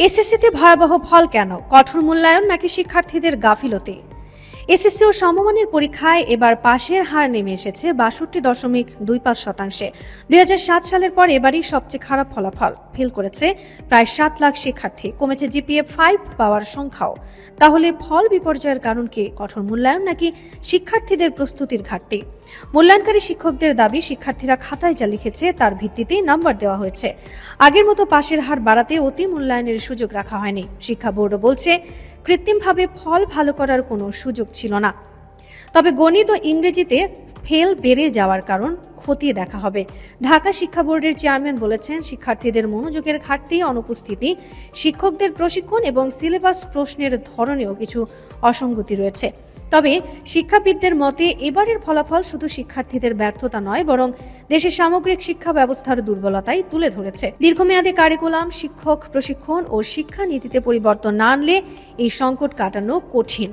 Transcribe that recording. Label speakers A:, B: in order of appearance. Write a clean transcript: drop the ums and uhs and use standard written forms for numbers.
A: এসএসসিতে ভয়াবহ ফল কেন? কঠোর মূল্যায়ন নাকি শিক্ষার্থীদের গাফিলতি? এসএসসি ও সমমানের পরীক্ষায় এবার পাশের হার নেমে এসেছে ৬২.২৫%। ২০০৭ সালের পর এবারই সবচেয়ে খারাপ ফলাফল। ফেল করেছে প্রায় ৭ লাখ শিক্ষার্থী, কমেছে জিপিএ 5 পাওয়ার সংখ্যাও। তাহলে ফল বিপর্যয়ের কারণ কি? কঠোর মূল্যায়ন নাকি শিক্ষার্থীদের প্রস্তুতির ঘাটতি? মূল্যায়নকারী শিক্ষকদের দাবি, শিক্ষার্থীরা খাতায় যা লিখেছে তার ভিত্তিতেই নাম্বার দেওয়া হয়েছে। আগের মতো পাশের হার বাড়াতে অতি মূল্যায়নের সুযোগ রাখা হয়নি। শিক্ষা বোর্ডও বলছে, কৃত্রিমভাবে ফল ভালো করার কোনো সুযোগ ছিল না। তবে গণিত ও ইংরেজিতে ফেল বেড়ে যাওয়ার কারণ খতিয়ে দেখা হবে। ঢাকা শিক্ষা বোর্ডের চেয়ারম্যান বলেছেন, শিক্ষার্থীদের মনোযোগের ঘাটতি, অনুপস্থিতি, শিক্ষকদের প্রশিক্ষণ এবং সিলেবাস প্রশ্নের ধরনেও কিছু অসঙ্গতি রয়েছে। তবে শিক্ষাবিদদের মতে এবারের ফলাফল শুধু শিক্ষার্থীদের ব্যর্থতা নয়, বরং দেশের সামগ্রিক শিক্ষা ব্যবস্থার দুর্বলতাই তুলে ধরেছে। দীর্ঘমেয়াদী কারিকুলাম, শিক্ষক প্রশিক্ষণ ও শিক্ষানীতিতে পরিবর্তন না আনলে এই সংকট কাটানো কঠিন।